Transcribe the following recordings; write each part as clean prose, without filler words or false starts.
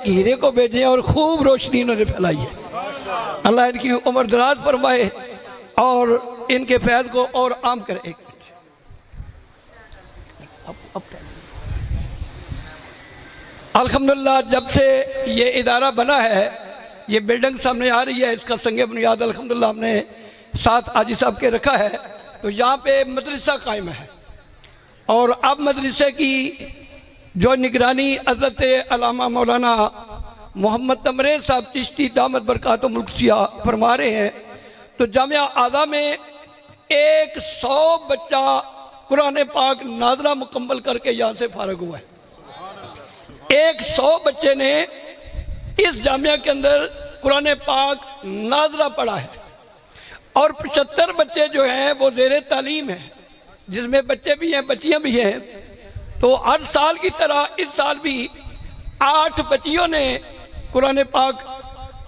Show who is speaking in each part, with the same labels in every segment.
Speaker 1: हीरे को भेजे और खूब रोशनी इन्होंने फैलाई है। अल्लाह इनकी उम्र दराज फरमाए और इनके फैज़ को और आम करे। एक अल्हम्दुलिल्लाह जब से ये इदारा बना है, ये बिल्डिंग सामने आ रही है, इसका संगे बुनियाद अल्हम्दुलिल्लाह हमने साथ आजी साहब के रखा है। तो यहाँ पे मदरसा कायम है और अब मदरसे की जो निगरानी हज़रत अल्लामा मौलाना मोहम्मद तमरेज़ साहब चिश्ती दामत बरकातुहुल मुल्कसिया फरमा रहे हैं। तो जामिया आज़ा में 100 बच्चा कुरान पाक नाज़रा मुकम्मल करके यहाँ से फारग हुआ है। 100 बच्चे ने इस जामिया के अंदर कुरान पाक नाज़रा पढ़ा है और 75 बच्चे जो हैं वो ज़ेरे तालीम है, जिसमें बच्चे भी हैं बच्चियाँ भी हैं। तो हर साल की तरह इस साल भी 8 बच्चियों ने कुरान पाक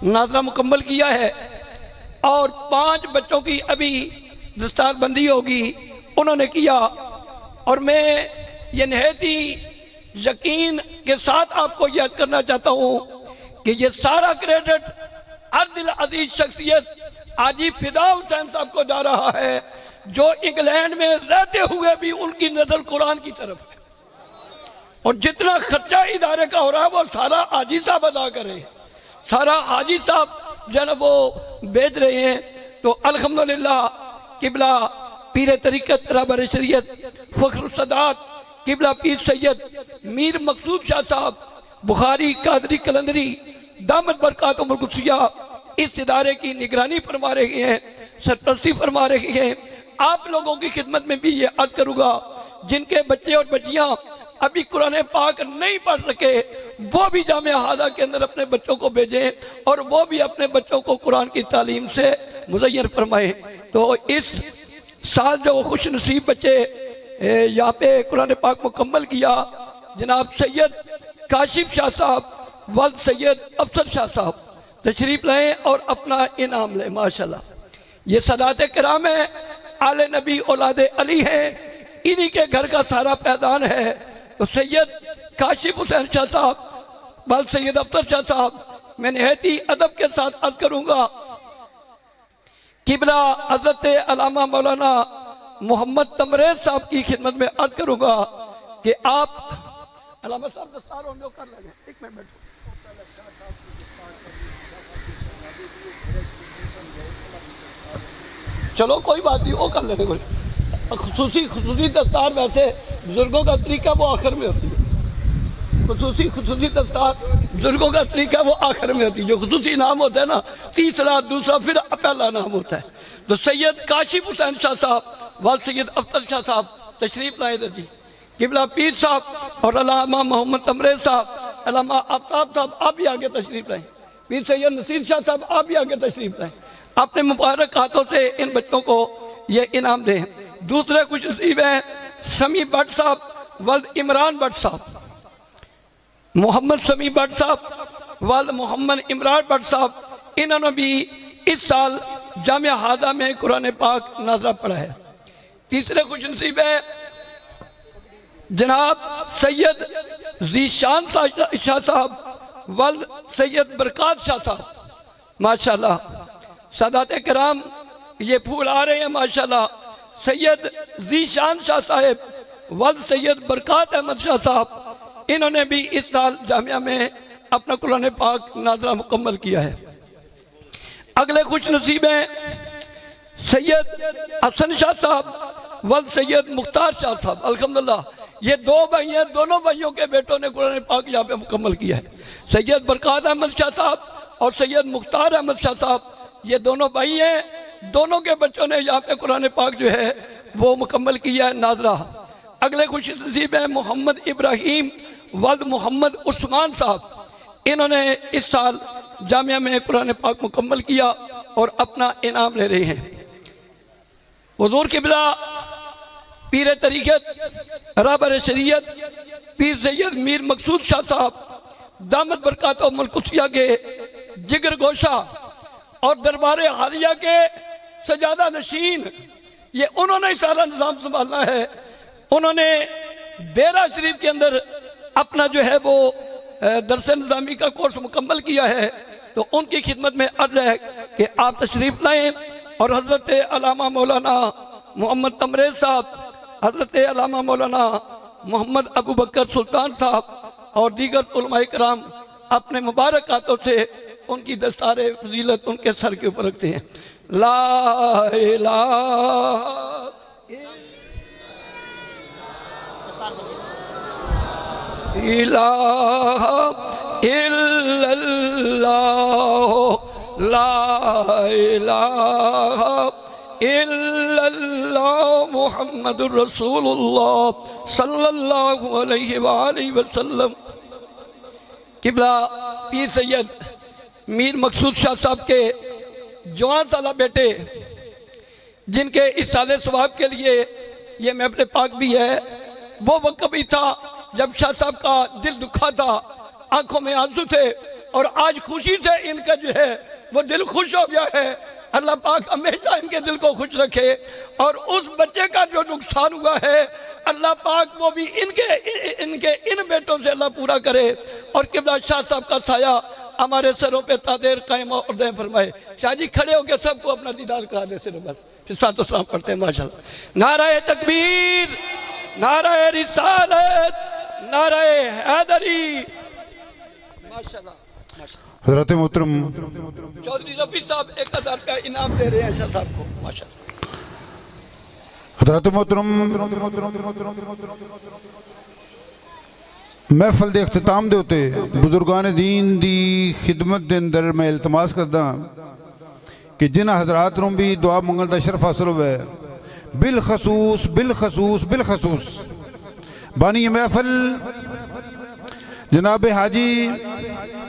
Speaker 1: नाज़रा मुकम्मल किया है और 5 बच्चों की अभी दस्तारबंदी होगी, उन्होंने किया। और मैं ये नहायती यकीन के साथ आपको याद करना चाहता हूँ कि ये सारा क्रेडिट हर दिल अजीज शख्सियत आजी फिदा हुसैन साहब को जा रहा है, जो इंग्लैंड में रहते हुए भी उनकी नजर कुरान की तरफ है और जितना खर्चा इदारे का हो रहा है वो सारा आजी साहब अदा कर रहे हैं, सारा आजी साहब जो है वो भेज रहे हैं। तो अल्हम्दुलिल्लाह किबला पीर तरीक़त रहबर शरीयत फ़ख्र सदात किबला पीर सैयद मीर मकसूद शाह साहब बुखारी कादरी कलंदरी दामत बरकातुहुल मुल्कसिया इस इदारे की निगरानी फरमा रहे हैं, सरपरस्ती फरमा रहे हैं। आप लोगों की खिदमत में भी ये अर्ज करूँगा, जिनके बच्चे और बच्चियाँ अभी कुरान पाक नहीं पढ़ सके वो भी जामिया हादा के अंदर अपने बच्चों को भेजें और वो भी अपने बच्चों को कुरान की तालीम से मुज़य्यर फरमाएं। तो इस साल जो खुश नसीब बच्चे यहाँ पे कुरान पाक मुकम्मल किया, जनाब सैयद काशिफ शाह साहब वल्द सैयद अफसर शाह साहब तशरीफ लाएँ और अपना इनाम लें। माशाल्लाह ये सदात किराम है, आले नबी औलाद अली हैं, इन्हीं के घर का सारा पैदान है। तो सैयद काशिफ हुसैन शाह साहब वल्द सैयद अफसर शाह साहब मैं निहायती अदब के साथ अर्ज करूँगा, किबला हज़रत अल्लामा मौलाना मोहम्मद तमरेज़ साहब की खिदमत में अर्ज करूँगा कि आप अल्लामा साहब दस्तार होने कर लगे। एक मिनट बैठो। चलो कोई बात नहीं, वो कर लेने। खुसूसी दस्तार वैसे बुजुर्गों का तरीका वो आखिर में होती है। खुसूसी दस्तार बुजुर्गों का तरीका वो आखिर में होती है। जो खुसूसी नाम होता है ना, तीसरा दूसरा फिर पहला नाम होता है। तो सैयद काशिफ हुसैन शाह साहब वाल सैयद अख्तर शाह साहब तशरीफ लाए जी, किबला पीर साहब और अल्लामा मोहम्मद तमरेज़ साहब, अल्लामा आफ्ताब साहब आप भी आगे तशरीफ लाएँ, पीर सैयद नसीर शाह साहब आप भी आगे तशरीफ लाएँ। अपने मुबारक हाथों से इन बच्चों को ये इनाम दें। दूसरे कुछ नसीब हैं समी भट्ट साहब वल्द इमरान भट्ट साहब, मोहम्मद समी भट्ट साहब वल्द मोहम्मद इमरान भट्ट साहब, इन्होंने भी इस साल जामिया हादा में कुरान पाक नाज़रा पढ़ा है। तीसरे कुछ नसीब है जनाब सैयद जीशान शाह साहब वल्द सैयद बरकात शाह साहब, माशाल्लाह सादात कराम ये फूल आ रहे हैं माशाल्लाह। सैयद जीशान शाह साहब वल्द सैयद बरकात अहमद शाह साहब, इन्होंने भी इस साल जामिया में अपना कुरान पाक नाज़रा मुकम्मल किया है। अगले खुश नसीब हैं सैयद हसन शाह साहब वल्द सैयद मुख्तार शाह साहब। अल्हम्दुलिल्लाह ये 2 भाई हैं, दोनों भाइयों के बेटों ने कुरान पाक यहाँ पे मुकम्मल किया है। सैयद बरकात अहमद शाह साहब और सैयद मुख्तार अहमद शाह साहब ये दोनों भाई हैं, दोनों के बच्चों ने यहाँ पे कुरान पाक जो है वो मुकम्मल किया है नाज़रा। अगले खुश नसीब है मोहम्मद इब्राहिम वल्द मोहम्मद उस्मान साहब, इन्होंने इस साल जामिया में कुरान पाक मुकम्मल किया और अपना इनाम ले रहे हैं। हुज़ूर किबला पीर तरीक़त रहबर शरीयत पीर सैयद मीर मकसूद शाह साहब दामत बरकातुहुल मुल्कसिया के जिगर गोशा और दरबार हालिया के सजादा नशीन, ये उन्होंने सारा निज़ाम संभालना है। उन्होंने बेरा शरीफ के अंदर अपना जो है वो दरस निज़ामी का कोर्स मुकम्मल किया है, तो उनकी खिदमत में अर्ज है कि आप तशरीफ़ लाएँ और हज़रत अल्लामा मौलाना मोहम्मद तमरेज़ साहब, हज़रत अल्लामा मौलाना मोहम्मद अबू बकर सुल्तान साहब और दीगर उलमाए किराम अपने मुबारक हाथों से उनकी दस्तारे फजीलत उनके सर के ऊपर रखते हैं। ला इलाहा इलाहा इल्लल्लाह, ला इलाहा इल्लल्लाह मुहम्मदुर रसूलुल्लाह सल्लल्लाहु अलैहि वसल्लम। किबला पीर सैयद मीर मकसूद शाह साहब के जवान साला बेटे, जिनके इस साले सवाब के लिए ये महफिल पाक भी है, वो वक्त भी था जब शाह साहब का दिल दुखा था, आंखों में आंसू थे, और आज खुशी से इनका जो है वो दिल खुश हो गया है। अल्लाह पाक हमेशा इनके दिल को खुश रखे, और उस बच्चे का जो नुकसान हुआ है अल्लाह पाक वो भी इनके इन बेटों से अल्लाह पूरा करे, और किबला शाह साहब का साया हमारे सरों पे तादेर कायम और दे फरमाए। शाह जी खड़े होकर सबको अपना दीदार करा दे सिर्फ बस, फिर साथ सलाम पढ़ते हैं माशाल्लाह। नाराए तकबीर, नाराए रिसालत, नाराए हैदरी, माशाल्लाह।
Speaker 2: हज़रत मोहतरम
Speaker 1: चौधरी रफी साहब 1000 का इनाम दे रहे हैं शाह साहब को, माशाल्लाह।
Speaker 2: हज़रत मोहतरम महफल के अख्तिताम दे उत्ते बुजुर्गान दीन की खिदमत के अंदर मैं इल्तमास करदा कि जिन्हां हज़रात नूं भी दुआ मंगण का शरफ हासिल होवे, बिलखसूस बिलखसूस बिलखसूस बानी महफल जनाब हाजी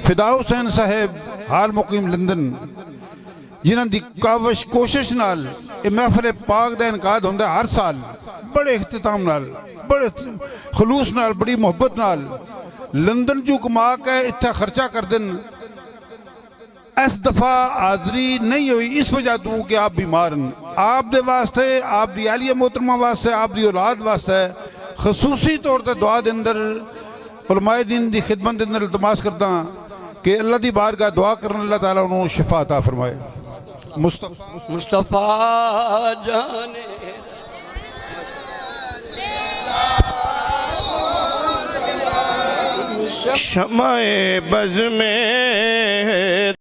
Speaker 2: फिदा हुसैन साहेब हाल मुकीम लंदन, जिन्हां दी काविश कोशिश नाल ये महफिल पाक का इनकाद होंदा हर साल बड़े इख्तिताम नाल, बड़े खलूस नाल, बड़ी मुहब्बत नाल लंदन चू कमा के इत्थे खर्चा कर दिन। इस दफा हाजरी नहीं हुई इस वजह तू कि आप बीमार हैं। आप दे वास्ते, आप दी आलिया मोहतरमा वास्ते, आप दी औलाद वास्ते खसूसी तौर पर दुआ के अंदर उलमाए दीन की खिदमत के अंदर इल्तमास करदा कि अल्लाह की बारगाह दुआ करन अल्लाह ताला उन्होंने शिफा अता फरमाए।
Speaker 1: मुस्तफा जाने
Speaker 3: शमाए बज़ में